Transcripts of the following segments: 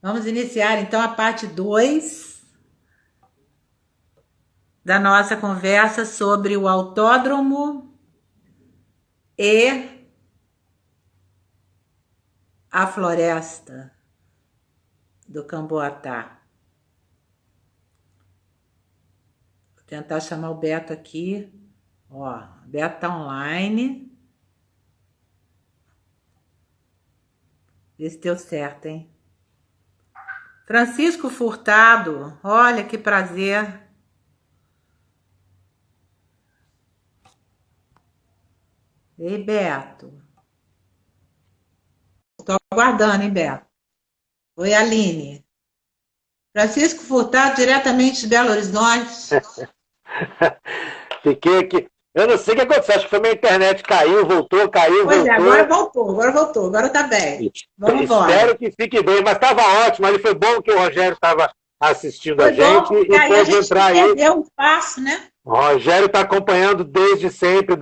Vamos iniciar então a parte 2 da nossa conversa sobre o autódromo e a floresta do Camboatá. Vou tentar chamar o Beto aqui. Ó, o Beto tá online. Vê se deu certo, hein? Francisco Furtado, olha que prazer. Ei, Beto. Estou aguardando, hein, Beto? Oi, Aline. Francisco Furtado, diretamente de Belo Horizonte. Fiquei aqui. Eu não sei o que aconteceu, acho que foi minha internet, caiu, voltou, caiu, Pois voltou. é, agora voltou, agora tá bem. Vamos embora. Espero que fique bem, mas estava ótimo, ali foi bom que o Rogério estava assistindo a Foi gente bom, porque e aí a pôde gente entrar aí. perdeu o espaço, né? O Rogério está acompanhando desde sempre,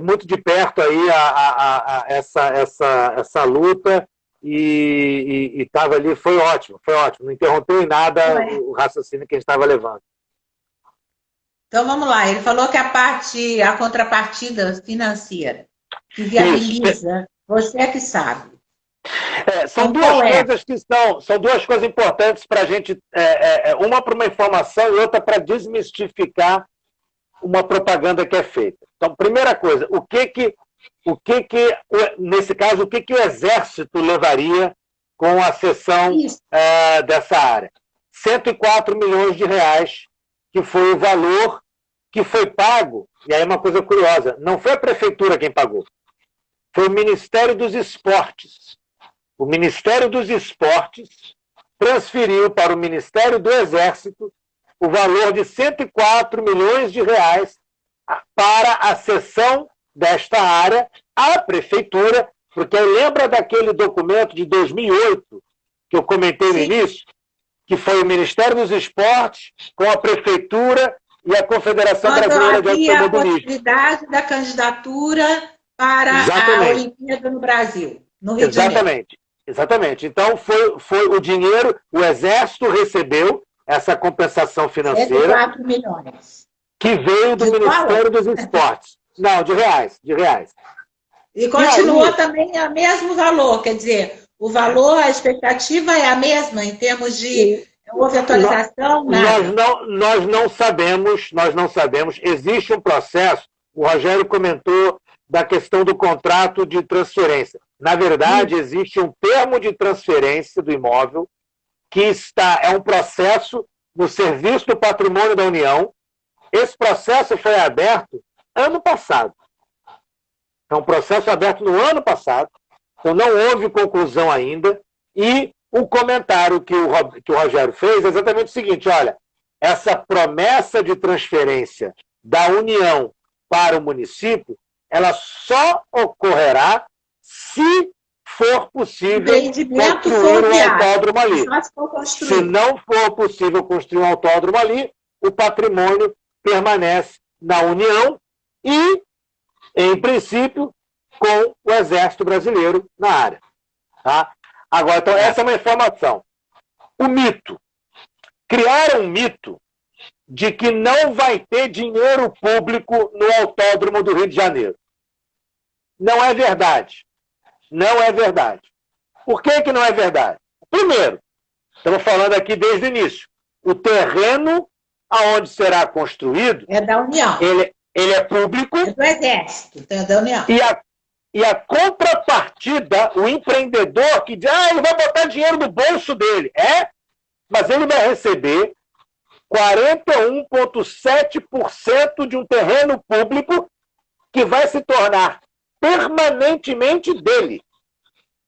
muito de perto aí essa luta e estava ali, foi ótimo, não interrompeu em nada o raciocínio que a gente estava levando. Então vamos lá, ele falou que a contrapartida financeira que viabiliza, você é que sabe. São duas coisas importantes para a gente, uma para uma informação e outra para desmistificar uma propaganda que é feita. Então, primeira coisa, nesse caso, o que o Exército levaria com a cessão dessa área? 104 milhões de reais, que foi o valor que foi pago, e aí uma coisa curiosa, não foi a Prefeitura quem pagou, foi o Ministério dos Esportes. O Ministério dos Esportes transferiu para o Ministério do Exército o valor de 104 milhões de reais para a cessão desta área à Prefeitura, porque lembra daquele documento de 2008 que eu comentei no início, que foi o Ministério dos Esportes com a Prefeitura e a Confederação Brasileira de Automobilismo. A possibilidade da candidatura para a Olimpíada no Brasil, no Rio de Janeiro. Exatamente. Então, foi o dinheiro, o Exército recebeu essa compensação financeira. 4 milhões. Que veio do Ministério dos Esportes. Não, de reais. E continua também o mesmo valor, quer dizer, o valor, a expectativa é a mesma em termos de... Houve atualização? Nós não sabemos. Existe um processo, o Rogério comentou da questão do contrato de transferência. Na verdade, existe um termo de transferência do imóvel que é um processo no Serviço do Patrimônio da União. Esse processo foi aberto ano passado. É um processo aberto no ano passado, então não houve conclusão ainda, e o comentário que o Rogério fez é exatamente o seguinte, olha, essa promessa de transferência da União para o município, ela só ocorrerá se for possível construir um autódromo ali. Se não for possível construir um autódromo ali, o patrimônio permanece na União e, em princípio, com o Exército Brasileiro na área. Tá? Agora, então, essa é uma informação. O mito. Criaram um mito de que não vai ter dinheiro público no Autódromo do Rio de Janeiro. Não é verdade. Não é verdade. Por que não é verdade? Primeiro, estamos falando aqui desde o início, o terreno aonde será construído... É da União. Ele é público. É do Exército, é da União. E a contrapartida, o empreendedor que diz, ele vai botar dinheiro no bolso dele. Mas ele vai receber 41,7% de um terreno público que vai se tornar permanentemente dele.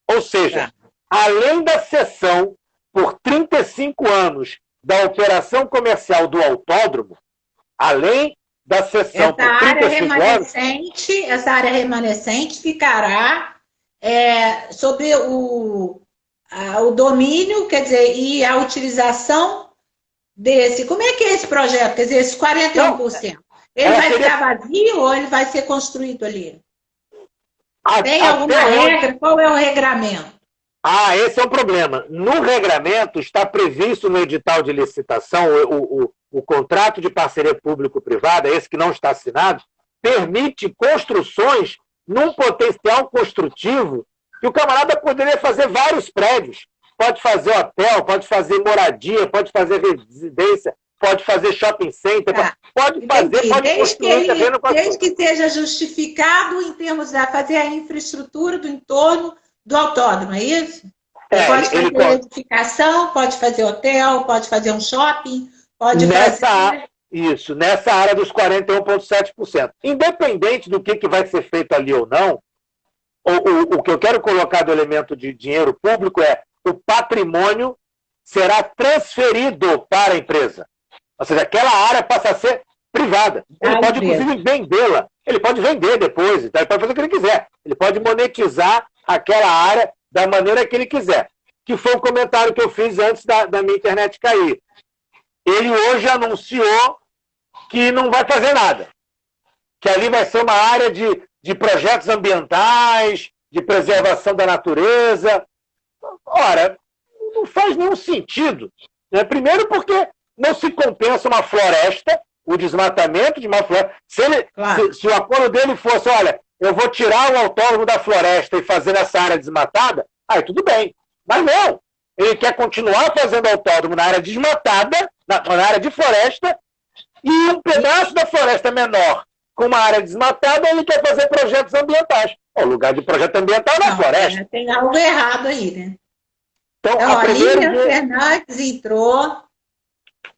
Ou seja, além da cessão por 35 anos da operação comercial do autódromo, além da cessão por 35 anos... Essa área remanescente ficará sob o domínio, quer dizer, e a utilização desse... Como é que é esse projeto? Quer dizer, esses 41%? Ele vai ficar vazio ou ele vai ser construído ali? Tem alguma regra? Qual é o regramento? Esse é um problema. No regramento está previsto no edital de licitação, o contrato de parceria público-privada, esse que não está assinado, permite construções num potencial construtivo que o camarada poderia fazer vários prédios. Pode fazer hotel, pode fazer moradia, pode fazer residência, pode fazer shopping center, pode fazer, pode construir terreno com a desde que seja justificado em termos de fazer a infraestrutura do entorno do autódromo, é isso? Pode fazer edificação, pode fazer hotel, pode fazer um shopping, pode fazer... Isso, nessa área dos 41,7%. Independente do que vai ser feito ali ou não, o que eu quero colocar do elemento de dinheiro público é o patrimônio será transferido para a empresa. Ou seja, aquela área passa a ser privada. Ele pode, inclusive, vendê-la. Ele pode vender depois, ele pode fazer o que ele quiser. Ele pode monetizar aquela área da maneira que ele quiser. Que foi um comentário que eu fiz antes da minha internet cair. Ele hoje anunciou que não vai fazer nada. Que ali vai ser uma área de projetos ambientais, de preservação da natureza. Ora, não faz nenhum sentido. Né? Primeiro porque não se compensa uma floresta, o desmatamento de uma floresta. Se o acordo dele fosse, olha, eu vou tirar o autódromo da floresta e fazer essa área desmatada, aí tudo bem. Mas não. Ele quer continuar fazendo autódromo na área desmatada, na área de floresta, e um pedaço da floresta menor com uma área desmatada, ele quer fazer projetos ambientais. O lugar de projeto ambiental é na floresta. Tem algo errado aí, né? Então, a Lívia Fernandes entrou,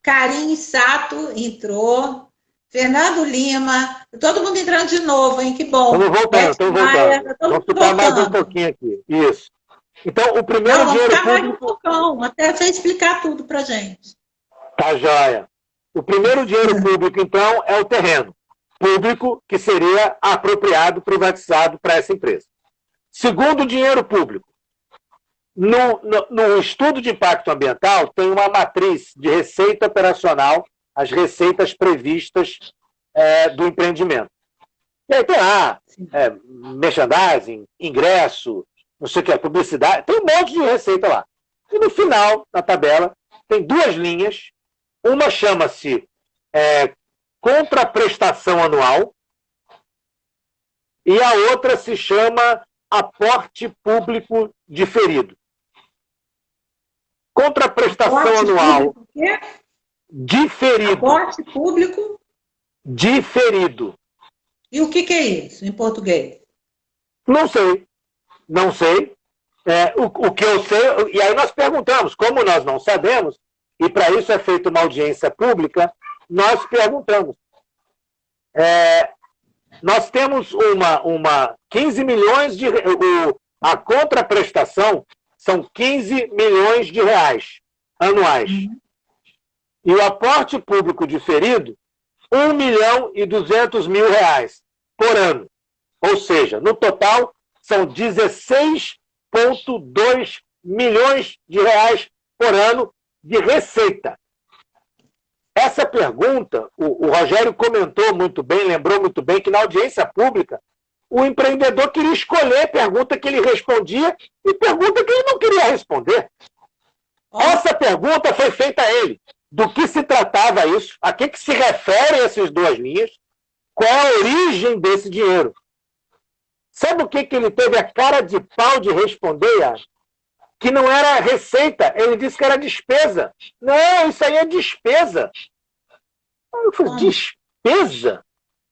Karim Sato entrou, Fernando Lima, todo mundo entrando de novo, hein? Que bom. Estamos voltando. Vamos ficar mais um pouquinho aqui. Isso. Então, o primeiro dinheiro público... até você explicar tudo para gente. Tá joia. O primeiro dinheiro público, então, é o terreno público que seria apropriado, privatizado para essa empresa. Segundo dinheiro público, no estudo de impacto ambiental, tem uma matriz de receita operacional, as receitas previstas do empreendimento. E aí tem lá, merchandising, ingresso, não sei o que, publicidade, tem um monte de receita lá. E no final, na tabela, tem duas linhas. Uma chama-se contraprestação anual e a outra se chama aporte público diferido. Contraprestação anual diferido. Aporte público diferido. E o que é isso em português? Não sei. O que eu sei, e aí nós perguntamos, como nós não sabemos, e para isso é feita uma audiência pública, nós perguntamos. Nós temos uma 15 milhões de... a contraprestação são 15 milhões de reais anuais. E o aporte público diferido, 1.200.000 reais por ano. Ou seja, no total, são 16,2 milhões de reais por ano de receita. Essa pergunta, o Rogério comentou muito bem, lembrou muito bem, que na audiência pública, o empreendedor queria escolher pergunta que ele respondia e pergunta que ele não queria responder. Essa pergunta foi feita a ele. Do que se tratava isso? A que se refere essas duas linhas? Qual é a origem desse dinheiro? Sabe o que ele teve a cara de pau de responder, Yara? Que não era receita, ele disse que era despesa. Não, isso aí é despesa. Eu falei, despesa?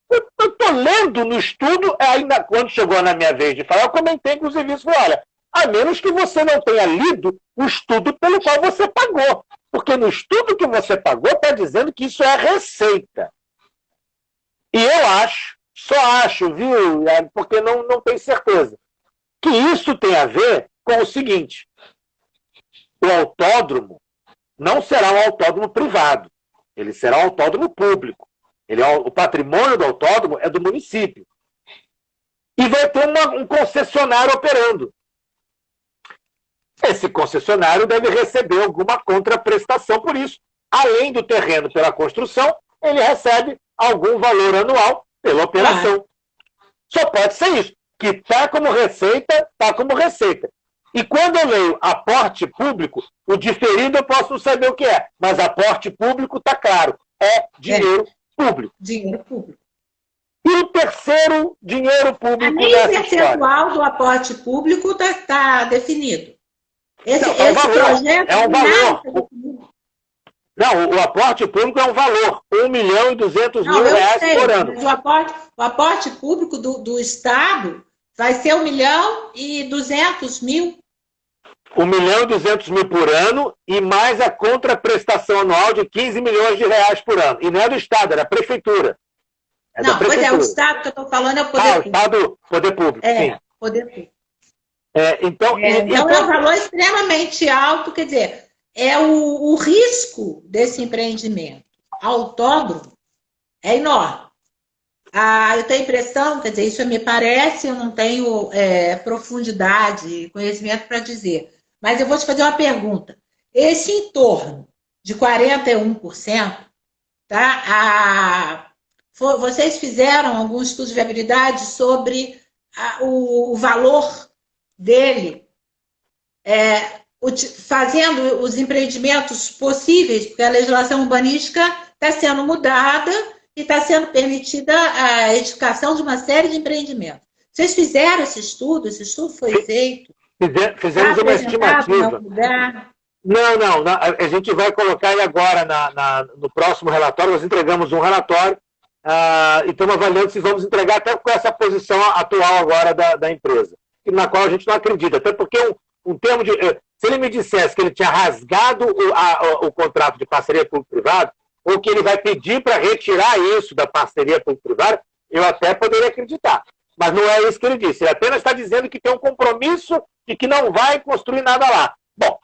Eu estou lendo no estudo, ainda quando chegou na minha vez de falar, eu comentei inclusive isso, falei, olha, a menos que você não tenha lido o estudo pelo qual você pagou. Porque no estudo que você pagou está dizendo que isso é receita. E eu só acho, viu, porque não tenho certeza, que isso tem a ver com o seguinte: o autódromo não será um autódromo privado, ele será um autódromo público. O patrimônio do autódromo é do município. E vai ter um concessionário operando. Esse concessionário deve receber alguma contraprestação por isso. Além do terreno pela construção, ele recebe algum valor anual pela operação. Só pode ser isso. Que está como receita, está como receita. E quando eu leio aporte público, o diferido eu posso não saber o que é, mas aporte público está claro, é dinheiro público. Dinheiro público. E o terceiro dinheiro público Nem nessa o percentual história? do aporte público está definido. Esse Não, esse projeto é um nada valor. está definido. Não, o aporte público é um valor, 1.200.000 Não, eu reais sei, por ano. mas o aporte público do Estado vai ser 1.200.000. 1.200.000 por ano e mais a contraprestação anual de 15 milhões de reais por ano. E não é do Estado, é da Prefeitura. É da Não, pois é, Prefeitura. o Estado que eu estou falando é o poder público. O Estado, poder público, sim. Poder público. Então é um valor extremamente alto, quer dizer, é o risco desse empreendimento autódromo é enorme. Eu tenho a impressão, quer dizer, isso me parece, eu não tenho profundidade, conhecimento para dizer, mas eu vou te fazer uma pergunta. Esse entorno de 41%, tá? Vocês fizeram algum estudo de viabilidade sobre o valor dele, fazendo os empreendimentos possíveis, porque a legislação urbanística está sendo mudada e está sendo permitida a edificação de uma série de empreendimentos. Vocês fizeram esse estudo? Esse estudo foi feito? Fizemos uma estimativa. Não. A gente vai colocar aí agora no próximo relatório. Nós entregamos um relatório e estamos avaliando se vamos entregar até com essa posição atual agora da empresa, na qual a gente não acredita. Até porque um termo de... Se ele me dissesse que ele tinha rasgado o contrato de parceria público-privado, ou que ele vai pedir para retirar isso da parceria público-privada, eu até poderia acreditar. Mas não é isso que ele disse. Ele apenas está dizendo que tem um compromisso e que não vai construir nada lá. Bom,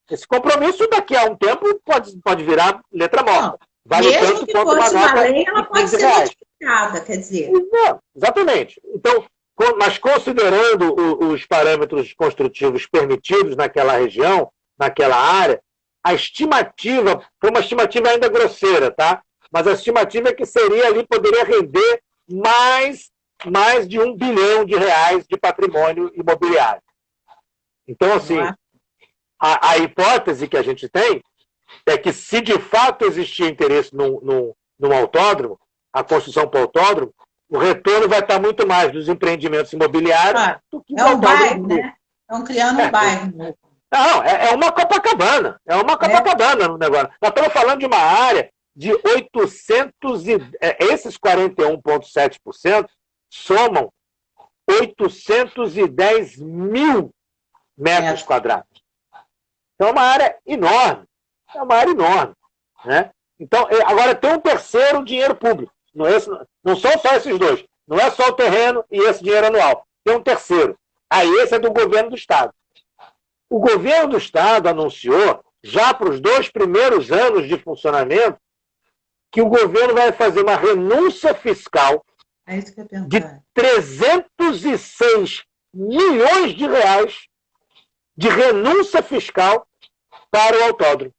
esse compromisso daqui a um tempo pode virar letra morta. Vale mesmo que fosse uma lei, ela pode ser modificada, quer dizer. Não, exatamente. Então, mas considerando os parâmetros construtivos permitidos naquela região, naquela área, a estimativa, foi uma estimativa ainda grosseira, tá? Mas a estimativa é que poderia render mais de 1 bilhão de reais de patrimônio imobiliário. Então, assim, a hipótese que a gente tem é que, se de fato existir interesse num autódromo, a construção para o autódromo, o retorno vai estar muito mais dos empreendimentos imobiliários do que um bairro, né? Estão criando um bairro. Não, é uma Copacabana. É uma Copacabana no negócio. Nós estamos falando de uma área de 800 esses 41,7% somam 810 mil metros quadrados. Então é uma área enorme. Né? Então, agora tem um terceiro dinheiro público. Não são só esses dois. Não é só o terreno e esse dinheiro anual. Tem um terceiro. Esse é do governo do Estado. O governo do Estado anunciou, já para os 2 primeiros anos de funcionamento, que o governo vai fazer uma renúncia fiscal de 306 milhões de reais de renúncia fiscal para o autódromo.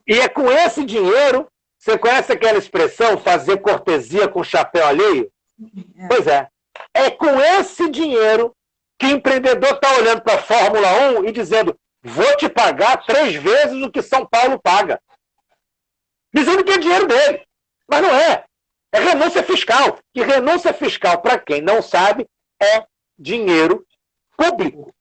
E é com esse dinheiro, você conhece aquela expressão, fazer cortesia com chapéu alheio? Pois é. É com esse dinheiro que o empreendedor está olhando para a Fórmula 1 e dizendo: vou te pagar 3 vezes o que São Paulo paga. Dizendo que é dinheiro dele. Mas não é. É renúncia fiscal. E renúncia fiscal, para quem não sabe, é dinheiro público.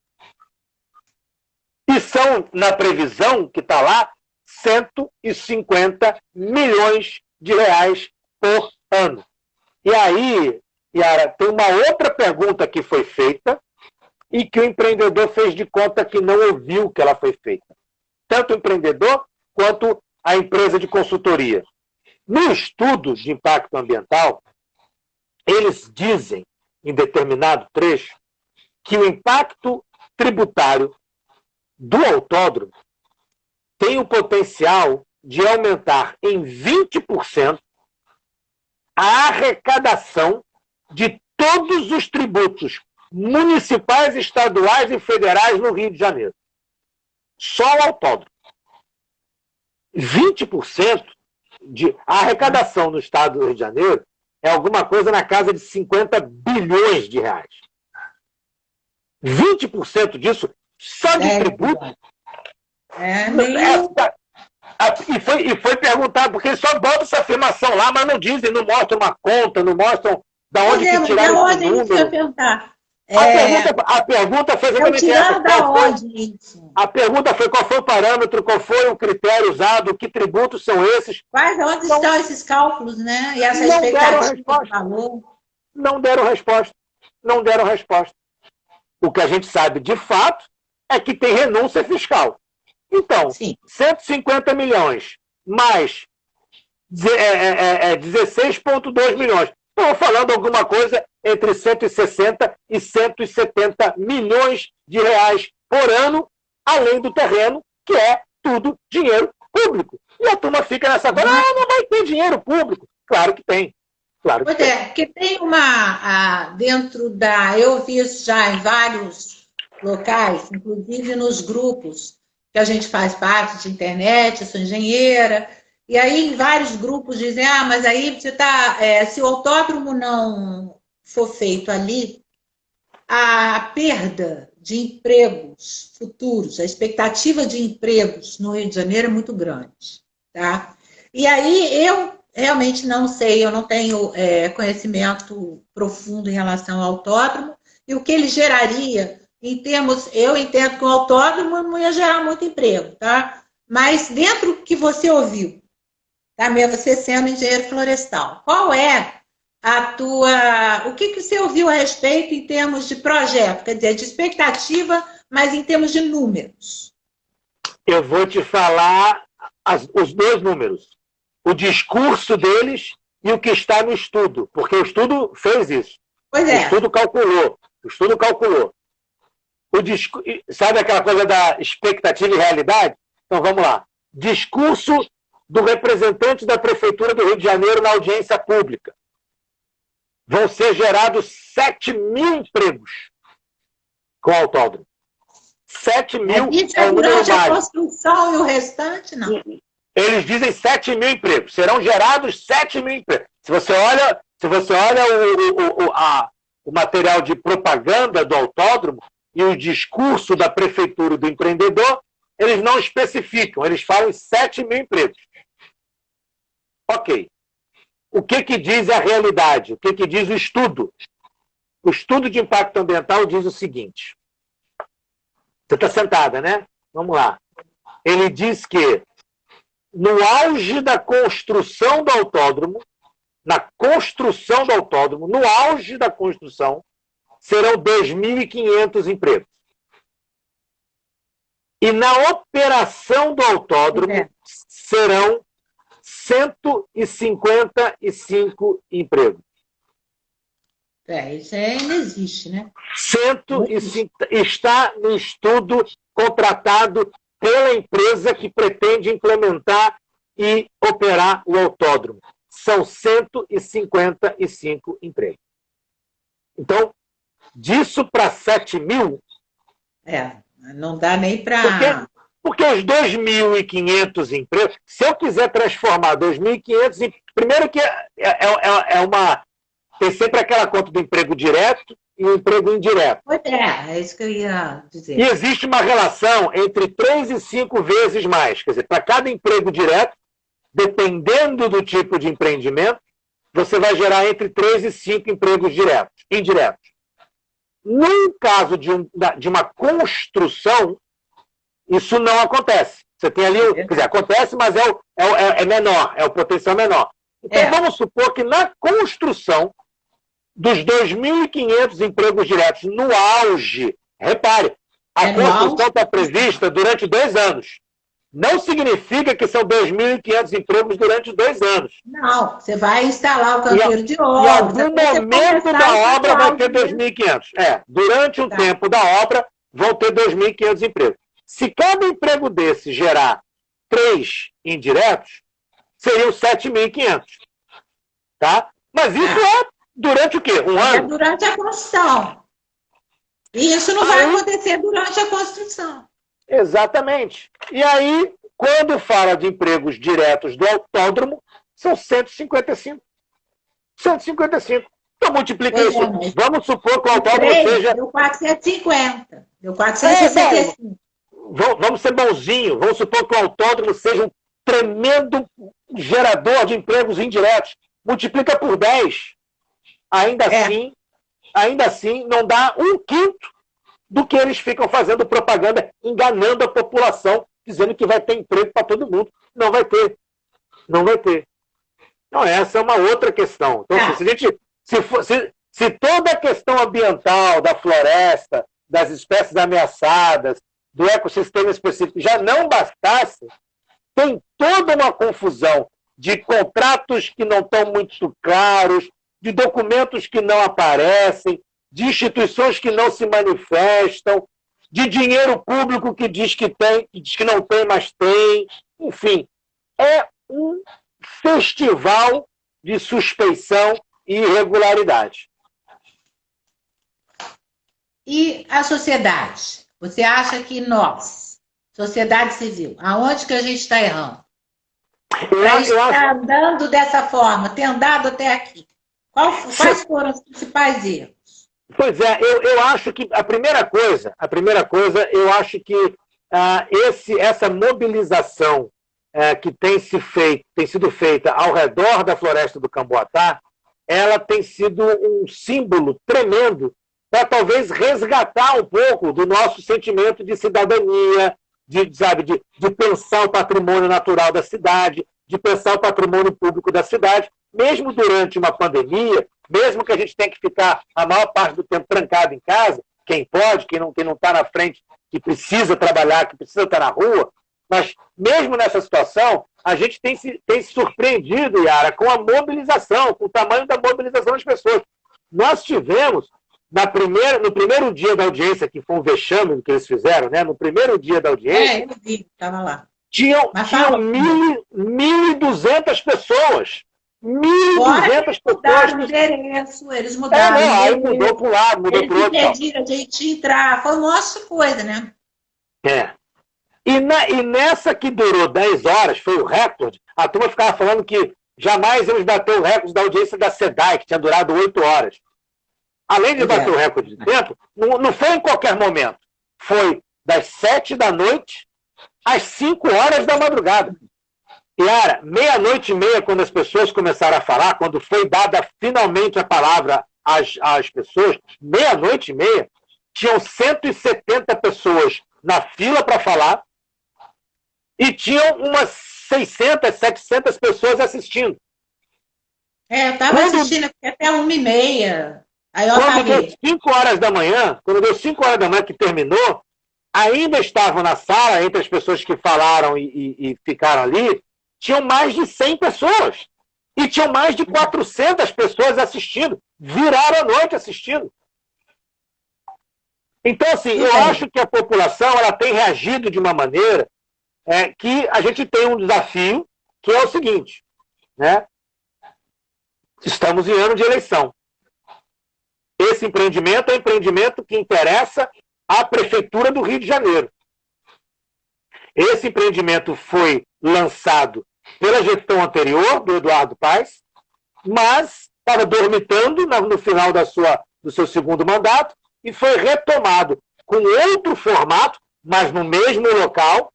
E são, na previsão que está lá, 150 milhões de reais por ano. E aí, Yara, tem uma outra pergunta que foi feita e que o empreendedor fez de conta que não ouviu que ela foi feita. Tanto o empreendedor quanto a empresa de consultoria. No estudo de impacto ambiental, eles dizem, em determinado trecho, que o impacto tributário do autódromo tem o potencial de aumentar em 20% a arrecadação de todos os tributos municipais, estaduais e federais no Rio de Janeiro. Só o autódromo. 20% de arrecadação no estado do Rio de Janeiro é alguma coisa na casa de 50 bilhões de reais. 20% disso só de tributo. E foi perguntado, porque eles só botam essa afirmação lá, mas não dizem, não mostram uma conta, não mostram da onde que tiraram esse número. A pergunta foi exatamente essa. A pergunta foi qual foi o parâmetro, qual foi o critério usado, que tributos são esses. Onde estão esses cálculos, né? E essa expectativa de valor? Não deram resposta. Não deram resposta. O que a gente sabe, de fato, é que tem renúncia fiscal. Então, sim, 150 milhões mais 16,2 milhões. Estou falando alguma coisa entre 160 e 170 milhões de reais por ano, além do terreno, que é tudo dinheiro público. E a turma fica nessa coisa, não vai ter dinheiro público. Claro que tem. Claro que tem. Porque tem dentro eu vi isso já em vários locais, inclusive nos grupos que a gente faz parte de internet, eu sou engenheira, e aí em vários grupos dizem, mas aí você se o autódromo não for feito ali, a perda de empregos futuros, a expectativa de empregos no Rio de Janeiro é muito grande, tá? E aí eu realmente não sei, eu não tenho conhecimento profundo em relação ao autódromo, e o que ele geraria eu entendo que o autódromo não ia gerar muito emprego, tá? Mas dentro do que você ouviu, tá? Você sendo engenheiro florestal, qual é o que você ouviu a respeito em termos de projeto, quer dizer, de expectativa, mas em termos de números? Eu vou te falar os dois números, o discurso deles e o que está no estudo, porque o estudo fez isso. Pois é. O estudo calculou. Sabe aquela coisa da expectativa e realidade? Então, vamos lá. Discurso do representante da Prefeitura do Rio de Janeiro na audiência pública. Vão ser gerados 7 mil empregos com o autódromo. 7 mil é o número durante a construção e o restante, não? Eles dizem 7 mil empregos. Serão gerados 7 mil empregos. Se você olha o material de propaganda do autódromo, e o discurso da prefeitura do empreendedor, eles não especificam, eles falam em 7 mil empregos. Ok. O que diz a realidade? O que diz o estudo? O estudo de impacto ambiental diz o seguinte. Você está sentada, né? Vamos lá. Ele diz que no auge da construção do autódromo, no auge da construção, serão 2.500 empregos. E na operação do autódromo serão 155 empregos. Isso ainda existe, né? 105, está no estudo contratado pela empresa que pretende implementar e operar o autódromo. São 155 empregos. Então, disso para 7 mil... não dá nem para... Porque os 2.500 empregos, se eu quiser transformar 2.500 em... Primeiro que tem sempre aquela conta do emprego direto e o emprego indireto. Pois é isso que eu ia dizer. E existe uma relação entre 3 e 5 vezes mais. Quer dizer, para cada emprego direto, dependendo do tipo de empreendimento, você vai gerar entre 3 e 5 empregos indiretos. No caso de uma construção, isso não acontece. Você tem ali, quer dizer, acontece, mas é menor, é o potencial menor. Então, vamos supor que na construção dos 2.500 empregos diretos no auge, repare, a construção está prevista durante 2 anos. Não significa que são 2.500 empregos durante 2 anos. Não, você vai instalar o canteiro de obra. Em algum momento da obra vai ter 2.500. Durante um tempo da obra vão ter 2.500 empregos. Se cada emprego desse gerar 3 indiretos, seriam 7.500. Tá? Mas isso é durante o quê? Um ano? É durante a construção. E isso não vai acontecer durante a construção. Exatamente. E aí, quando fala de empregos diretos do autódromo, são 155. 155. Então multiplica Pois isso. é, Vamos supor que o autódromo 3 seja... deu 450. Deu 465. Vamos ser bonzinhos. Vamos supor que o autódromo seja um tremendo gerador de empregos indiretos. Multiplica por 10. Ainda assim, não dá 1/5 do que eles ficam fazendo propaganda, enganando a população, dizendo que vai ter emprego para todo mundo. Não vai ter. Não vai ter. Então, essa é uma outra questão. Então, se toda a questão ambiental da floresta, das espécies ameaçadas, do ecossistema específico já não bastasse, tem toda uma confusão de contratos que não estão muito claros, de documentos que não aparecem, de instituições que não se manifestam, de dinheiro público que diz que tem, que diz que não tem, mas tem. Enfim, é um festival de suspeição e irregularidade. E a sociedade? Você acha que nós, sociedade civil, aonde que a gente está errando? Está andando dessa forma, tem andado até aqui. Quais foram os principais erros? Pois é, eu acho que a primeira coisa, eu acho que essa mobilização que tem sido feita ao redor da floresta do Camboatá, ela tem sido um símbolo tremendo para talvez resgatar um pouco do nosso sentimento de cidadania, de pensar o patrimônio natural da cidade, de pensar o patrimônio público da cidade, mesmo durante uma pandemia, mesmo que a gente tenha que ficar a maior parte do tempo trancado em casa, quem pode, quem não está na frente, que precisa trabalhar, que precisa estar na rua, mas mesmo nessa situação, a gente tem se surpreendido, Yara, com a mobilização, com o tamanho da mobilização das pessoas. Nós tivemos, no primeiro dia da audiência, que foi um vexame que eles fizeram, né? No primeiro dia da audiência, eu vi, estava lá. Tinham 1.200 pessoas. 1.200 pessoas. Mudaram o endereço, eles mudaram. Aí mudou para um lado, mudou para o outro. Eles impediram a gente entrar. Foi um monte de coisa, né? E nessa que durou 10 horas, foi o recorde, a turma ficava falando que jamais íamos bater o recorde da audiência da SEDAI, que tinha durado 8 horas. Além de bater o recorde de tempo, não foi em qualquer momento. Foi das 7 da noite às 5 horas da madrugada. Yara, 00:30, quando as pessoas começaram a falar, quando foi dada finalmente a palavra às pessoas, 00:30, tinham 170 pessoas na fila para falar e tinham umas 600, 700 pessoas assistindo. Eu estava assistindo até 1:30. Aí eu quando apaguei. deu 5 horas da manhã, que terminou, ainda estavam na sala, entre as pessoas que falaram e ficaram ali, tinham mais de 100 pessoas. E tinham mais de 400 pessoas assistindo. Viraram a noite assistindo. Então, assim, eu acho que a população ela tem reagido de uma maneira que a gente tem um desafio, que é o seguinte, né? Estamos em ano de eleição. Esse empreendimento é um empreendimento que interessa à Prefeitura do Rio de Janeiro. Esse empreendimento foi lançado pela gestão anterior, do Eduardo Paes, mas estava dormitando no final do seu segundo mandato e foi retomado com outro formato, mas no mesmo local.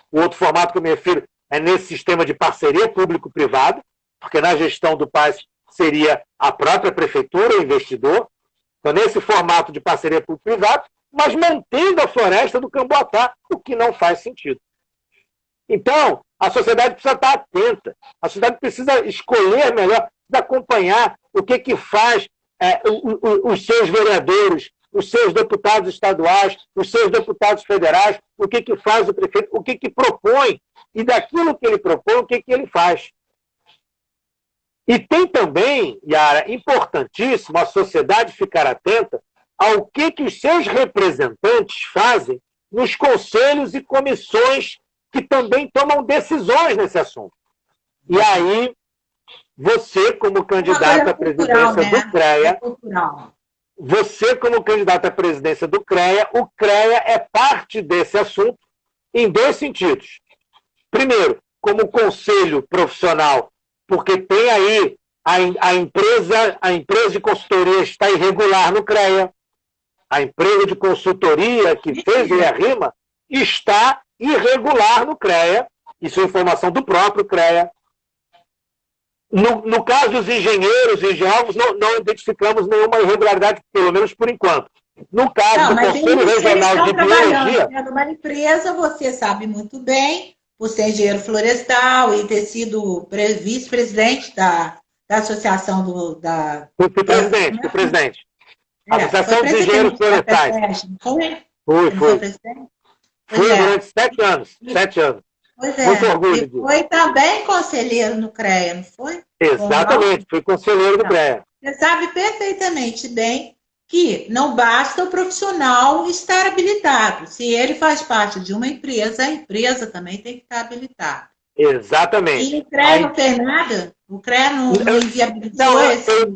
O outro formato que eu me refiro é nesse sistema de parceria público-privada, porque na gestão do Paes seria a própria Prefeitura, o investidor. Então, nesse formato de parceria público-privada, mas mantendo a floresta do Camboatá, o que não faz sentido. Então, a sociedade precisa estar atenta, a sociedade precisa escolher melhor, precisa acompanhar o que faz os seus vereadores, os seus deputados estaduais, os seus deputados federais, o que faz o prefeito, o que propõe, e daquilo que ele propõe, o que ele faz. E tem também, Yara, importantíssimo a sociedade ficar atenta ao que os seus representantes fazem nos conselhos e comissões que também tomam decisões nesse assunto. E aí, você, como candidato à presidência do CREA, o CREA é parte desse assunto em 2 sentidos. Primeiro, como conselho profissional, porque tem aí a empresa de consultoria está irregular no CREA. A empresa de consultoria que fez a RIMA está irregular no CREA. Isso é informação do próprio CREA. No caso dos engenheiros e geólogos, não identificamos nenhuma irregularidade, pelo menos por enquanto. No caso do Conselho Regional de Biologia... Numa empresa, você sabe muito bem, por ser engenheiro florestal e ter sido vice-presidente da associação Fui presidente. Associação dos Engenheiros Florestais. Fui. Fui durante 7 anos. 7 anos. Pois é. Muito orgulho disso. Foi também conselheiro no CREA, não foi? Exatamente, fui conselheiro do CREA. Você sabe perfeitamente bem que não basta o profissional estar habilitado. Se ele faz parte de uma empresa, a empresa também tem que estar habilitada. Exatamente. E o CREA não fez nada? O CREA não inviabilizou esse? Eu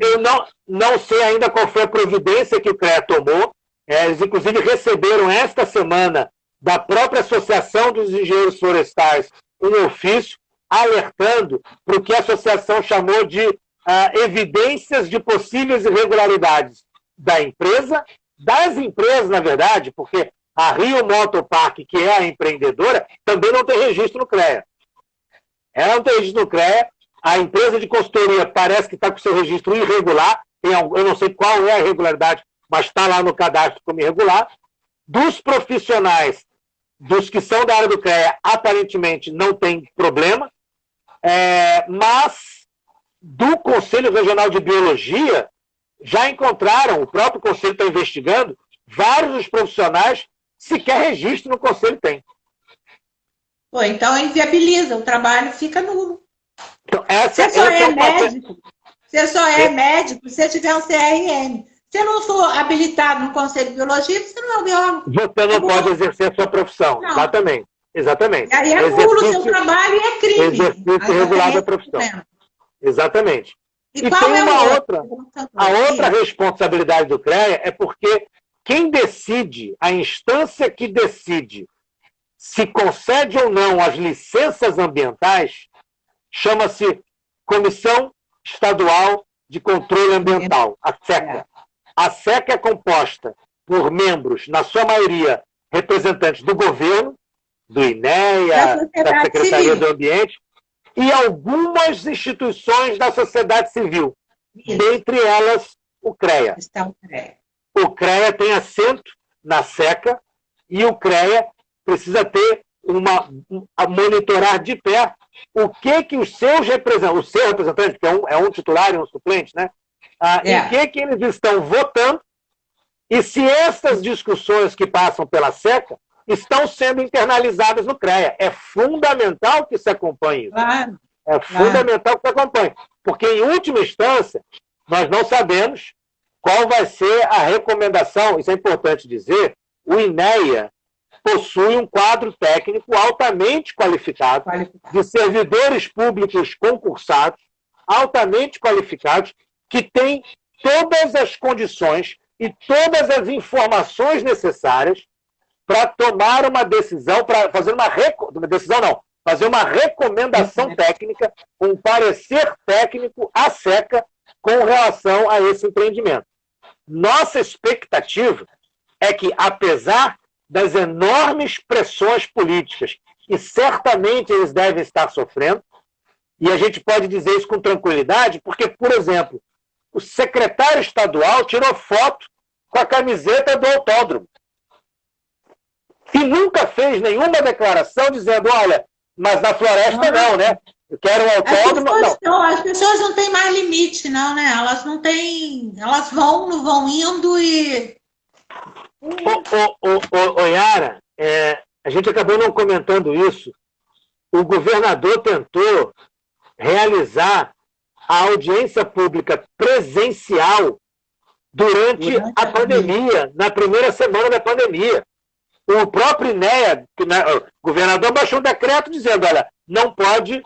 não sei ainda qual foi a providência que o CREA tomou. Eles, inclusive, receberam esta semana da própria Associação dos Engenheiros Florestais um ofício alertando para o que a associação chamou de evidências de possíveis irregularidades da empresa, das empresas, na verdade, porque a Rio Motor Park, que é a empreendedora, também não tem registro no CREA. Ela não tem registro no CREA, a empresa de consultoria parece que está com seu registro irregular, eu não sei qual é a irregularidade, mas está lá no cadastro como irregular. Dos profissionais, dos que são da área do CREA, aparentemente não tem problema, mas do Conselho Regional de Biologia, já encontraram, o próprio Conselho está investigando, vários dos profissionais sequer registro no Conselho tem. Pô, então inviabiliza, o trabalho fica nulo. Então, você só é médico, se você tiver um CRM. Se não for habilitado no Conselho de Biologia, você não é o biólogo. Você não pode exercer a sua profissão. Não. Exatamente. E aí anula o seu trabalho e é crime. Exercício irregular da profissão. Exatamente. E qual tem é a outra responsabilidade do CREA é porque quem decide, a instância que decide se concede ou não as licenças ambientais, chama-se Comissão Estadual de Controle Ambiental, a SECA. A SECA é composta por membros, na sua maioria, representantes do governo, do INEA, da Secretaria do Ambiente, e algumas instituições da sociedade civil, dentre elas o CREA. O CREA tem assento na SECA e o CREA precisa ter a monitorar de perto o que os seus representantes, o seu representante, que é um titular e um suplente, né? Em que eles estão votando e se essas discussões que passam pela SECA estão sendo internalizadas no CREA. É fundamental que se acompanhe isso. Claro. É fundamental que se acompanhe. Porque, em última instância, nós não sabemos qual vai ser a recomendação. Isso é importante dizer. O INEA possui um quadro técnico altamente qualificado, de servidores públicos concursados, altamente qualificados, que tem todas as condições e todas as informações necessárias para tomar uma decisão, para fazer fazer uma recomendação técnica, um parecer técnico à SECA com relação a esse empreendimento. Nossa expectativa é que, apesar das enormes pressões políticas, e certamente eles devem estar sofrendo, e a gente pode dizer isso com tranquilidade, porque, por exemplo, o secretário estadual tirou foto com a camiseta do autódromo. E nunca fez nenhuma declaração dizendo, olha, mas na floresta não, né? Eu quero um autódromo. As pessoas não têm mais limite, não, né? Elas não têm. Elas vão indo e. Yara, a gente acabou não comentando isso. O governador tentou realizar a audiência pública presencial durante a pandemia, na primeira semana da pandemia. O próprio INEA, o governador baixou um decreto dizendo, olha, não pode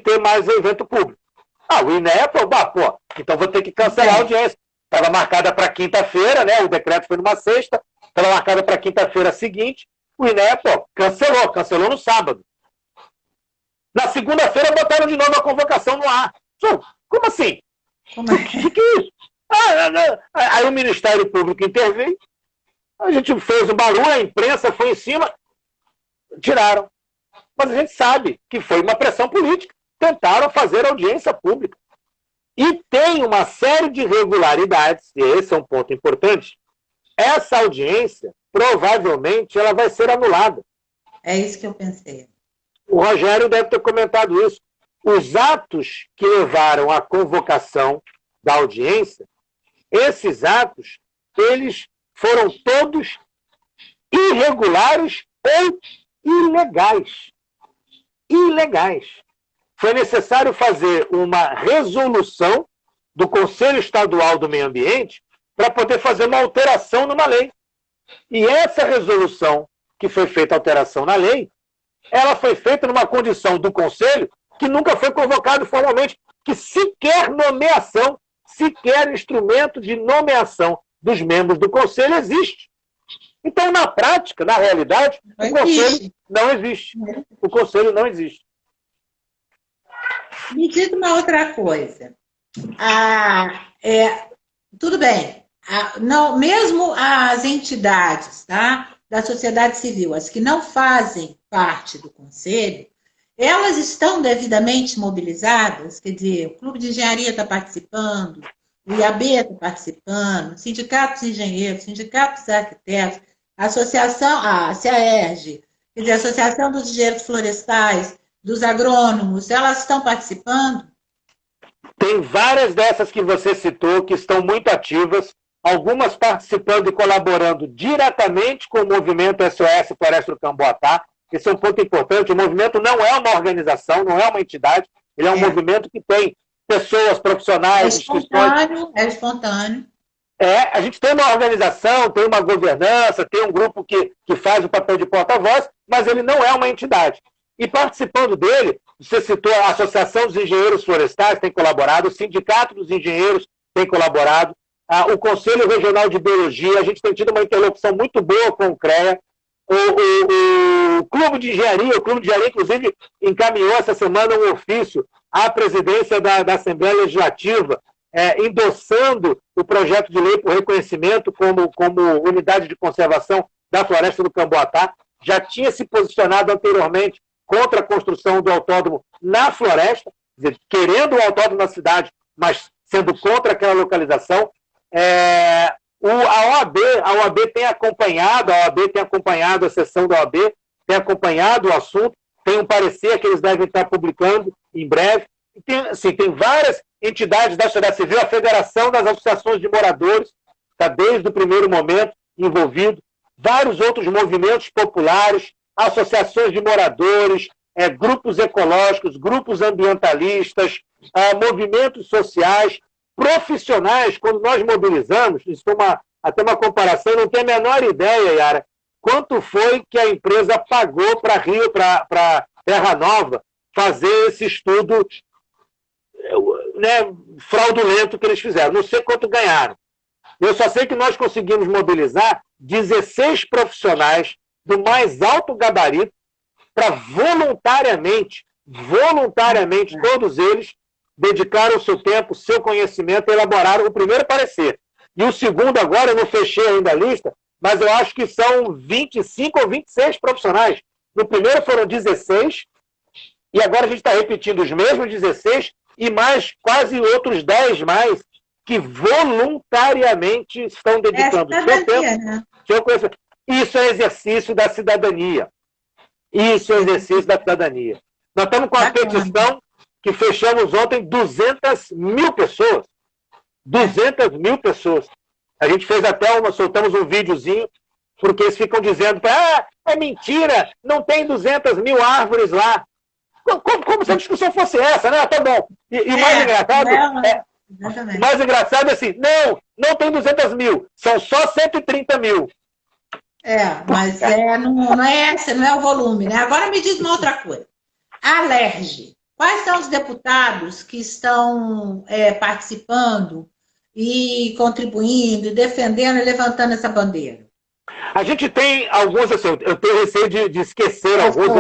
ter mais evento público. O INEA falou, então vou ter que cancelar a audiência. Estava marcada para quinta-feira, né? O decreto foi numa sexta, estava marcada para quinta-feira seguinte, o INEA, cancelou no sábado. Na segunda-feira botaram de novo a convocação no ar. Como assim? Como é? O que é isso? Aí o Ministério Público interveio, a gente fez o barulho, a imprensa foi em cima, tiraram. Mas a gente sabe que foi uma pressão política. Tentaram fazer audiência pública. E tem uma série de irregularidades, e esse é um ponto importante. Essa audiência, provavelmente, ela vai ser anulada. É isso que eu pensei. O Rogério deve ter comentado isso. Os atos que levaram à convocação da audiência, esses atos, eles foram todos irregulares ou ilegais. Ilegais. Foi necessário fazer uma resolução do Conselho Estadual do Meio Ambiente para poder fazer uma alteração numa lei. E essa resolução, que foi feita alteração na lei, ela foi feita numa condição do Conselho que nunca foi convocado formalmente, que sequer nomeação, sequer instrumento de nomeação dos membros do Conselho existe. Então, na prática, na realidade, o Conselho não existe. O Conselho não existe. Me diz uma outra coisa. Tudo bem. Não, mesmo as entidades, tá, da sociedade civil, as que não fazem parte do Conselho, elas estão devidamente mobilizadas? Quer dizer, o Clube de Engenharia está participando, o IAB está participando, sindicatos engenheiros, sindicatos arquitetos, a associação, a CAERJ, quer dizer, a Associação dos Engenheiros Florestais, dos agrônomos, elas estão participando? Tem várias dessas que você citou que estão muito ativas, algumas participando e colaborando diretamente com o movimento SOS Floresta do Camboatá. Esse é um ponto importante. O movimento não é uma organização, não é uma entidade, ele é um movimento que tem pessoas profissionais, instituições. É espontâneo. A gente tem uma organização, tem uma governança, tem um grupo que faz o papel de porta-voz, mas ele não é uma entidade. E participando dele, você citou a Associação dos Engenheiros Florestais, tem colaborado, o Sindicato dos Engenheiros tem colaborado, o Conselho Regional de Biologia, a gente tem tido uma interlocução muito boa com o CREA, o Clube de Engenharia, inclusive, encaminhou essa semana um ofício à presidência da Assembleia Legislativa, endossando o projeto de lei por reconhecimento como unidade de conservação da Floresta do Camboatá. Já tinha se posicionado anteriormente contra a construção do autódromo na floresta, quer dizer, querendo o autódromo na cidade, mas sendo contra aquela localização. A OAB tem acompanhado, a sessão da OAB, tem acompanhado o assunto, tem um parecer que eles devem estar publicando em breve. E tem várias entidades da sociedade civil, a Federação das Associações de Moradores, está desde o primeiro momento envolvido, vários outros movimentos populares, associações de moradores, grupos ecológicos, grupos ambientalistas, movimentos sociais, profissionais. Quando nós mobilizamos, isso foi até uma comparação, não tenho a menor ideia, Yara, quanto foi que a empresa pagou para Terra Nova fazer esse estudo, né, fraudulento que eles fizeram. Não sei quanto ganharam. Eu só sei que nós conseguimos mobilizar 16 profissionais do mais alto gabarito para voluntariamente, todos eles dedicaram o seu tempo, o seu conhecimento, elaboraram o primeiro parecer. E o segundo agora, eu não fechei ainda a lista, mas eu acho que são 25 ou 26 profissionais. No primeiro foram 16, e agora a gente está repetindo os mesmos 16 e mais quase outros 10 mais que voluntariamente estão dedicando seu tempo, né? Seu conhecimento. Isso é exercício da cidadania. Nós estamos com a petição que fechamos ontem 200 mil pessoas. 200 mil pessoas. A gente fez soltamos um videozinho, porque eles ficam dizendo, é mentira, não tem 200 mil árvores lá. Como se a discussão fosse essa, né? Tá bom. E o mais engraçado o mais engraçado é assim, não tem 200 mil, são só 130 mil. Mas não é o volume, né? Agora me diz uma outra coisa. A Alerj, quais são os deputados que estão participando e contribuindo, defendendo e levantando essa bandeira? A gente tem alguns, assim, eu tenho receio de esquecer alguns, a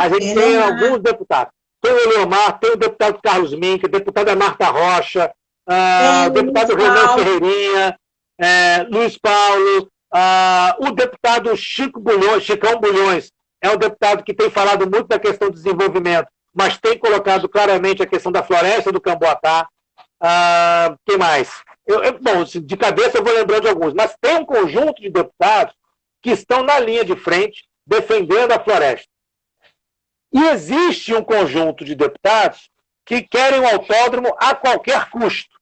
gente tem alguns deputados. tem o Eleomar, tem o deputado Carlos Mink, a deputada Marta Rocha, o deputado Renan Ferreirinha, Luiz Paulo, o deputado Chicão Bulhões, é um deputado que tem falado muito da questão do desenvolvimento, mas tem colocado claramente a questão da floresta do Camboatá. Quem mais? Bom, de cabeça eu vou lembrando de alguns, mas tem um conjunto de deputados que estão na linha de frente defendendo a floresta. E existe um conjunto de deputados que querem o autódromo a qualquer custo.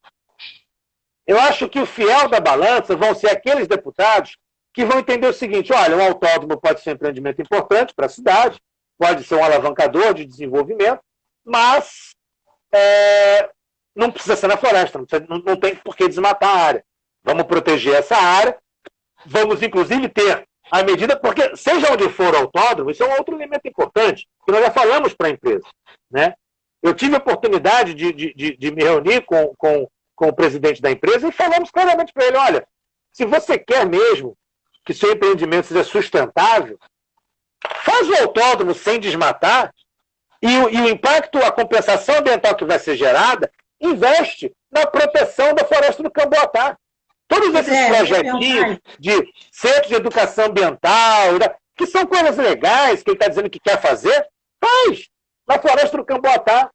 Eu acho que o fiel da balança vão ser aqueles deputados que vão entender o seguinte: olha, o autódromo pode ser um empreendimento importante para a cidade, pode ser um alavancador de desenvolvimento, mas não precisa ser na floresta, não tem por que desmatar a área. Vamos proteger essa área, vamos inclusive ter a medida, porque seja onde for o autódromo, isso é um outro elemento importante, que nós já falamos para a empresa. Né? Eu tive a oportunidade de me reunir com o presidente da empresa e falamos claramente para ele: olha, se você quer mesmo que seu empreendimento seja sustentável, faz o autódromo sem desmatar e o impacto, a compensação ambiental que vai ser gerada, investe na proteção da floresta do Camboatá. Todos esses projetinhos de centros de educação ambiental, que são coisas legais que ele está dizendo que quer fazer, faz na floresta do Camboatá.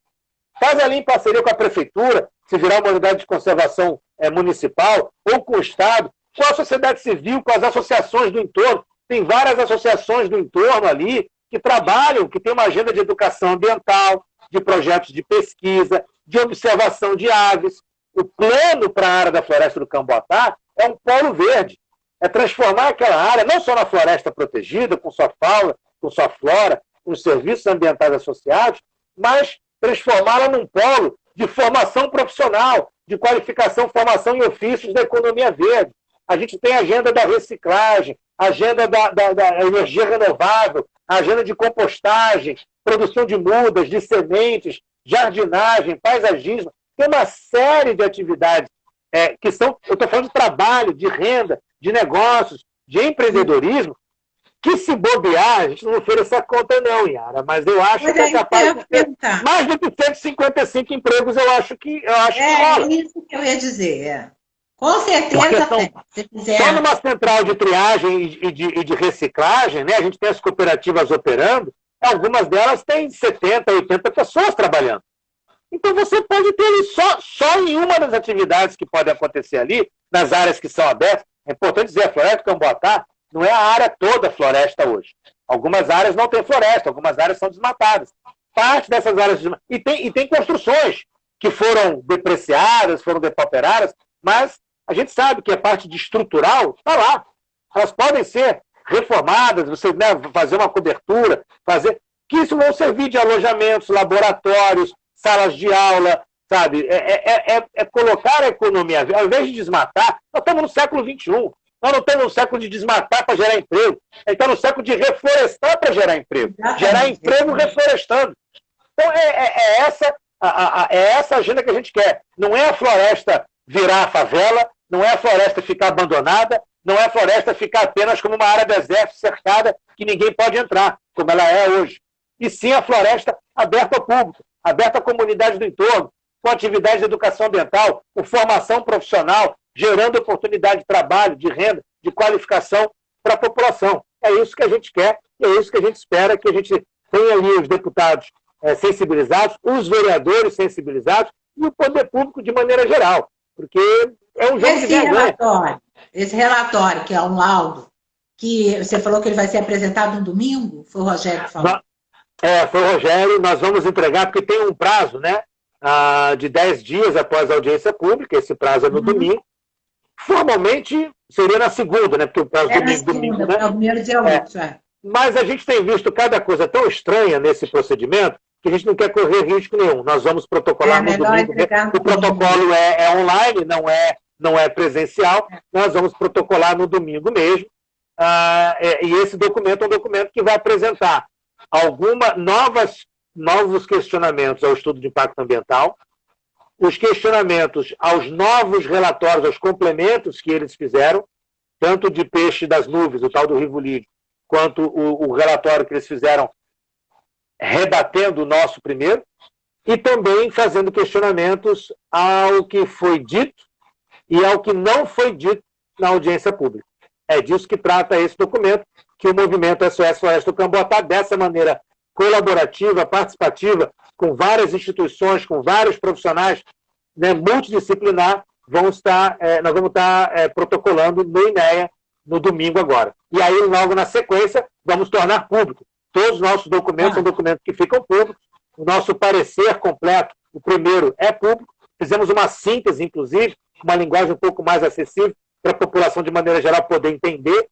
Faz ali em parceria com a prefeitura, se virar uma unidade de conservação municipal, ou com o Estado, com a sociedade civil, com as associações do entorno. Tem várias associações do entorno ali que trabalham, que têm uma agenda de educação ambiental, de projetos de pesquisa, de observação de aves. O plano para a área da floresta do Camboatá é um polo verde. É transformar aquela área não só na floresta protegida, com sua fauna, com sua flora, com os serviços ambientais associados, mas transformá-la num polo de formação profissional, de qualificação, formação em ofícios da economia verde. A gente tem a agenda da reciclagem, a agenda da energia renovável, a agenda de compostagem, produção de mudas, de sementes, jardinagem, paisagismo. Tem uma série de atividades que são, eu estou falando de trabalho, de renda, de negócios, de empreendedorismo, que se bobear, a gente não oferece essa conta não, Yara, mas eu acho que é capaz de ter mais de 155 empregos, eu acho que rola. É isso que eu ia dizer. Com certeza tem. Só numa central de triagem e de reciclagem, né, a gente tem as cooperativas operando, algumas delas têm 70, 80 pessoas trabalhando. Então você pode ter ali só em uma das atividades que podem acontecer ali, nas áreas que são abertas. É importante dizer, a floresta do Camboatá não é a área toda floresta hoje. Algumas áreas não têm floresta, algumas áreas são desmatadas. Parte dessas áreas... E tem construções que foram depreciadas, foram depauperadas, mas a gente sabe que a parte de estrutural está lá. Elas podem ser reformadas, você fazer uma cobertura, que isso vão servir de alojamentos, laboratórios, salas de aula, sabe? É colocar a economia, ao invés de desmatar, nós estamos no século XXI. Nós não estamos no século de desmatar para gerar emprego. A gente está no século de reflorestar para gerar emprego. Gerar emprego reflorestando. Então, é essa agenda que a gente quer. Não é a floresta virar a favela, não é a floresta ficar abandonada, não é a floresta ficar apenas como uma área deserta, cercada, que ninguém pode entrar, como ela é hoje. E sim a floresta aberta ao público, aberta à comunidade do entorno, com atividades de educação ambiental, com formação profissional, gerando oportunidade de trabalho, de renda, de qualificação para a população. É isso que a gente quer, e é isso que a gente espera, que a gente tenha ali os deputados sensibilizados, os vereadores sensibilizados e o poder público de maneira geral. Porque é um jogo de vergonha. Esse relatório, que é um laudo, que você falou que ele vai ser apresentado no domingo, foi o Rogério que falou? Foi o Rogério, nós vamos entregar, porque tem um prazo, né, de 10 dias após a audiência pública, esse prazo é no domingo. Formalmente seria na segunda, né, porque o prazo domingo, né? É o primeiro dia útil, Mas a gente tem visto cada coisa tão estranha nesse procedimento que a gente não quer correr risco nenhum. Nós vamos protocolar no domingo. O protocolo é online, não é presencial. Nós vamos protocolar no domingo mesmo. E esse documento é um documento que vai apresentar novos questionamentos ao estudo de impacto ambiental, os questionamentos aos novos relatórios, aos complementos que eles fizeram, tanto de peixe das nuvens, o tal do Rivolídeo, quanto o relatório que eles fizeram rebatendo o nosso primeiro, e também fazendo questionamentos ao que foi dito e ao que não foi dito na audiência pública. É disso que trata esse documento, que o movimento SOS Floresta do Camboatá, dessa maneira colaborativa, participativa, com várias instituições, com vários profissionais, né, multidisciplinar, nós vamos estar protocolando no INEA no domingo agora. E aí, logo na sequência, vamos tornar público. Todos os nossos documentos são documentos que ficam públicos. O nosso parecer completo, o primeiro, é público. Fizemos uma síntese, inclusive, uma linguagem um pouco mais acessível para a população, de maneira geral, poder entender.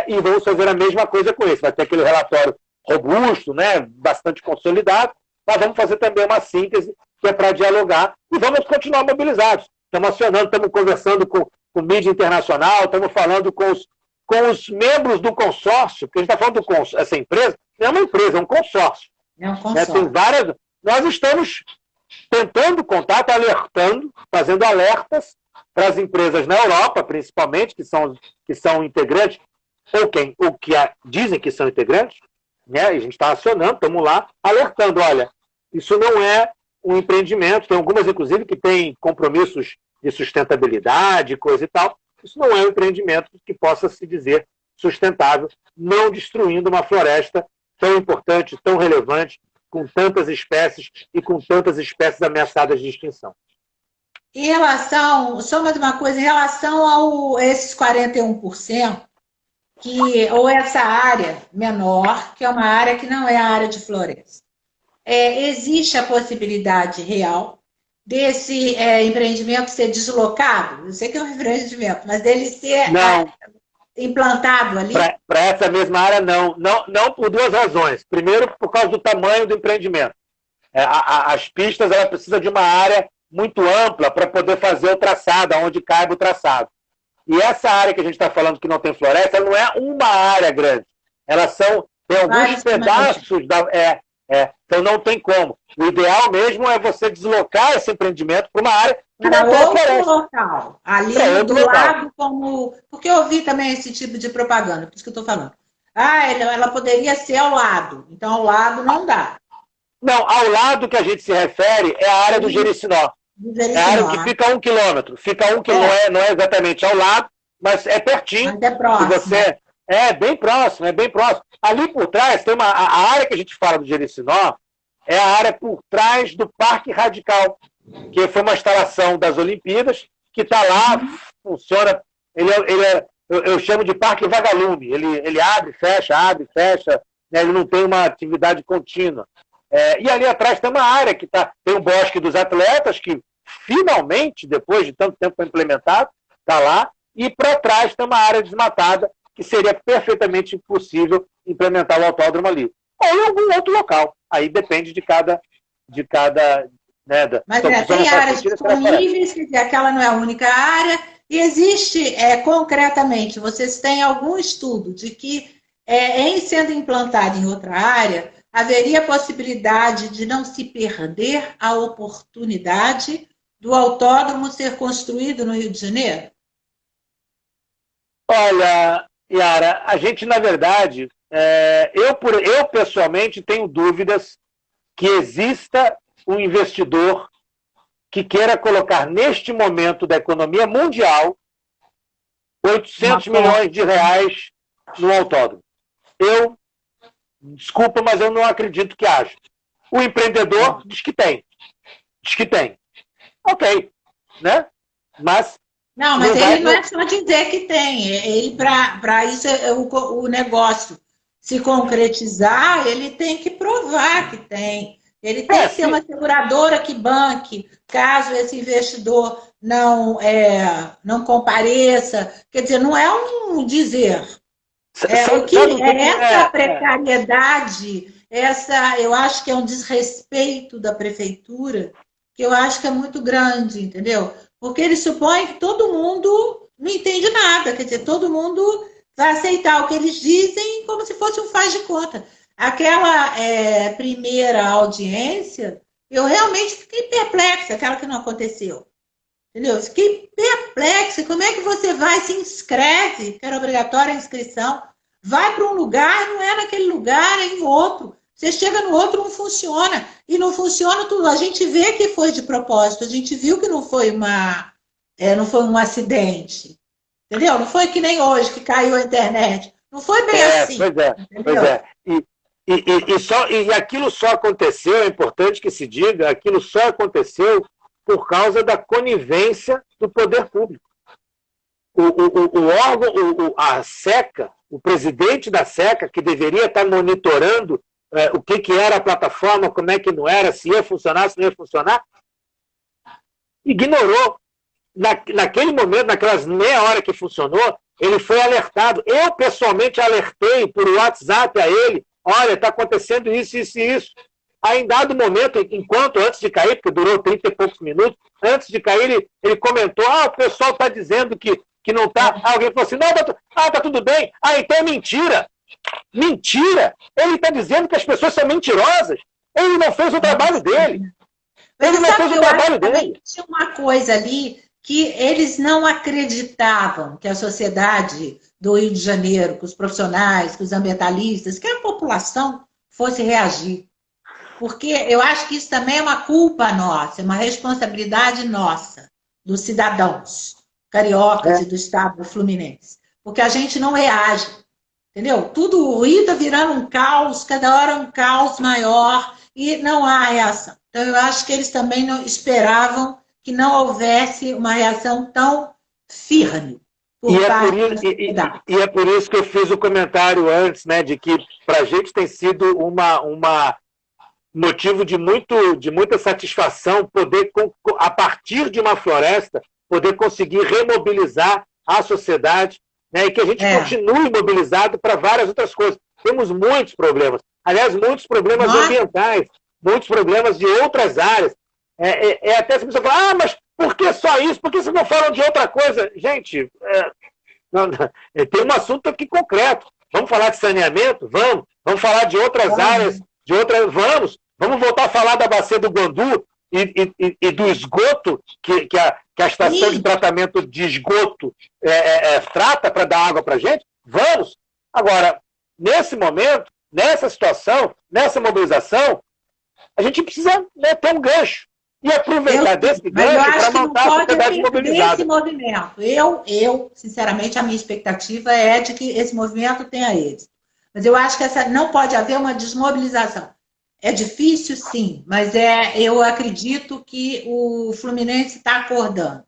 E vamos fazer a mesma coisa com esse. Vai ter aquele relatório robusto, né, bastante consolidado, mas vamos fazer também uma síntese que é para dialogar e vamos continuar mobilizados. Estamos acionando, estamos conversando com mídia internacional, estamos falando com os membros do consórcio, porque a gente está falando do consórcio, essa empresa não é uma empresa, é um consórcio. É um consórcio. Tem várias. Nós estamos tentando contato, alertando, fazendo alertas para as empresas na Europa, principalmente, que são integrantes, ou que dizem que são integrantes, né? A gente está acionando, estamos lá, alertando, olha, isso não é um empreendimento, tem algumas, inclusive, que têm compromissos de sustentabilidade, coisa e tal. Isso não é um empreendimento que possa se dizer sustentável, não destruindo uma floresta tão importante, tão relevante, com tantas espécies e com tantas espécies ameaçadas de extinção. Em relação, só mais uma coisa, em relação a esses 41%, ou essa área menor, que é uma área que não é a área de floresta, existe a possibilidade real desse empreendimento ser deslocado? Eu sei que é um empreendimento, mas dele ser implantado ali? Para essa mesma área, não. Não por duas razões. Primeiro, por causa do tamanho do empreendimento. As pistas ela precisa de uma área muito ampla para poder fazer o traçado, onde caiba o traçado. E essa área que a gente está falando que não tem floresta, não é uma área grande. Tem alguns pedaços então não tem como. O ideal mesmo é você deslocar esse empreendimento para uma área que para não tem outro floresta. local. Ali do lado, como... Porque eu ouvi também esse tipo de propaganda, por isso que eu estou falando. Ela poderia ser ao lado. Então, ao lado não dá. Não, ao lado que a gente se refere é a área do Jericinó. É a área que fica a 1 quilômetro. Fica a 1 quilômetro, não é exatamente ao lado, mas é pertinho. Mas é próximo. É bem próximo, é bem próximo. Ali por trás, tem a área que a gente fala do Jericinó, é a área por trás do Parque Radical, que foi uma instalação das Olimpíadas, que está lá, funciona. Eu chamo de Parque Vagalume. Ele abre, fecha, né? Ele não tem uma atividade contínua. E ali atrás tem uma área que tem o Bosque dos Atletas, que finalmente, depois de tanto tempo implementado, está lá, e para trás tem uma área desmatada, que seria perfeitamente impossível implementar o autódromo ali. Ou em algum outro local. Aí depende de cada né, mas tem áreas disponíveis, quer dizer, aquela não é a única área, e existe, concretamente, vocês têm algum estudo de que, em sendo implantado em outra área, haveria possibilidade de não se perder a oportunidade do autódromo ser construído no Rio de Janeiro? Olha, Yara, a gente, na verdade, eu pessoalmente tenho dúvidas que exista um investidor que queira colocar, neste momento da economia mundial, 800 milhões de reais no autódromo. Desculpa, mas eu não acredito que haja. O empreendedor diz que tem. Ok, né? Mas ele não é só dizer que tem. Ele, para isso, o negócio se concretizar, ele tem que provar que tem. Ele tem que ter uma seguradora que banque, caso esse investidor não compareça. Quer dizer, não é um dizer. Essa precariedade, eu acho que é um desrespeito da prefeitura, que eu acho que é muito grande, entendeu? Porque ele supõe que todo mundo não entende nada, quer dizer, todo mundo vai aceitar o que eles dizem como se fosse um faz de conta. Aquela primeira audiência, eu realmente fiquei perplexa, aquela que não aconteceu. Entendeu? Fiquei perplexa. Como é que você vai, se inscreve, que era obrigatória a inscrição, vai para um lugar, não é naquele lugar, é em outro. Você chega no outro, não funciona. E não funciona tudo. A gente vê que foi de propósito, a gente viu que não foi não foi um acidente. Entendeu? Não foi que nem hoje, que caiu a internet. Não foi bem assim. Pois é, entendeu? pois é. E aquilo só aconteceu, é importante que se diga, aquilo só aconteceu por causa da conivência do poder público. O órgão, a SECA, o presidente da SECA, que deveria estar monitorando o que era a plataforma, como é que não era, se ia funcionar, se não ia funcionar, ignorou. Naquele momento, naquelas meia hora que funcionou, ele foi alertado. Eu, pessoalmente, alertei por WhatsApp a ele, olha, está acontecendo isso, isso e isso. Aí, em dado momento, antes de cair, porque durou 30 e poucos minutos, antes de cair, ele comentou, o pessoal está dizendo que não está. Alguém falou assim, não, tá tudo bem. Então é mentira. Mentira! Ele está dizendo que as pessoas são mentirosas. Ele não fez o trabalho dele. Ele não fez o trabalho dele. Tinha uma coisa ali que eles não acreditavam que a sociedade do Rio de Janeiro, que os profissionais, que os ambientalistas, que a população fosse reagir. Porque eu acho que isso também é uma culpa nossa, é uma responsabilidade nossa, dos cidadãos cariocas e do estado fluminense. Porque a gente não reage, entendeu? Tudo, o Rio está virando um caos, cada hora um caos maior, e não há reação. Então, eu acho que eles também não esperavam que não houvesse uma reação tão firme. E é por isso que eu fiz o comentário antes, né, de que para a gente tem sido uma motivo de muita satisfação poder, a partir de uma floresta, poder conseguir remobilizar a sociedade, né, e que a gente continue mobilizado para várias outras coisas. Temos muitos problemas. Aliás, muitos problemas ambientais, muitos problemas de outras áreas. Até se a pessoa fala, mas por que só isso? Por que vocês não falam de outra coisa? Gente, tem um assunto aqui concreto. Vamos falar de saneamento? Vamos falar de outras áreas, vamos voltar a falar da bacia do Guandu e do esgoto que a estação de tratamento de esgoto trata para dar água para a gente? Vamos! Agora, nesse momento, nessa situação, nessa mobilização, a gente precisa ter um gancho e aproveitar desse gancho para montar a sociedade mobilizada. Esse movimento. Eu, sinceramente, a minha expectativa é de que esse movimento tenha êxito. Mas eu acho que não pode haver uma desmobilização. É difícil, sim, mas eu acredito que o Fluminense está acordando.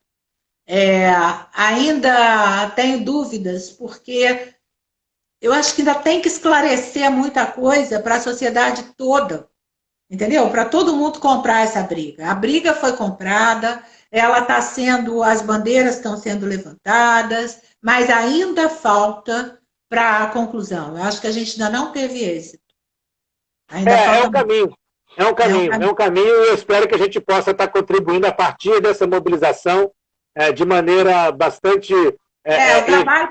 Ainda tenho dúvidas, porque eu acho que ainda tem que esclarecer muita coisa para a sociedade toda. Entendeu? Para todo mundo comprar essa briga. A briga foi comprada, as bandeiras estão sendo levantadas, mas ainda falta para a conclusão. Eu acho que a gente ainda não teve êxito. É um caminho e eu espero que a gente possa estar contribuindo a partir dessa mobilização de maneira bastante...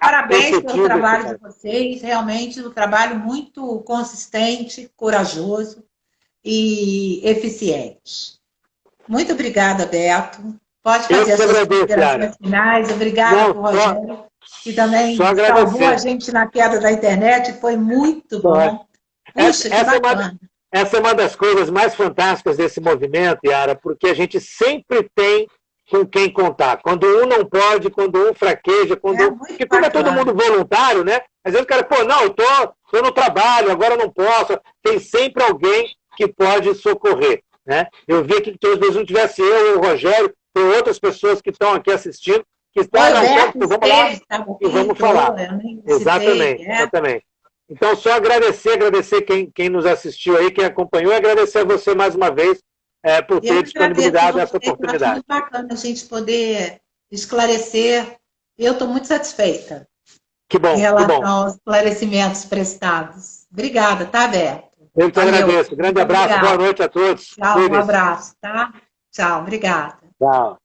parabéns pelo trabalho de vocês, realmente um trabalho muito consistente, corajoso e eficiente. Muito obrigada, Beto. Pode fazer as suas considerações finais. Obrigada, Rogério, que também salvou a gente na queda da internet. Foi muito bom. Puxa, que bacana. Essa é uma das coisas mais fantásticas desse movimento, Yara, porque a gente sempre tem com quem contar. Quando um não pode, quando um fraqueja, porque como é todo mundo voluntário, né? Às vezes o cara, eu tô no trabalho, agora eu não posso. Tem sempre alguém que pode socorrer, né? Eu vi aqui que talvez não tivesse eu, o Rogério, tem outras pessoas que estão aqui assistindo, que estão vamos lá e vamos falar. Exatamente. Então, só agradecer quem nos assistiu aí, quem acompanhou, e agradecer a você mais uma vez por ter disponibilizado essa oportunidade. É muito bacana a gente poder esclarecer. Eu estou muito satisfeita. Que bom, em relação aos esclarecimentos prestados. Obrigada, tá, Beto? Eu te agradeço. Grande abraço, boa noite a todos. Tchau, um abraço, tá? Tchau, obrigada. Tchau.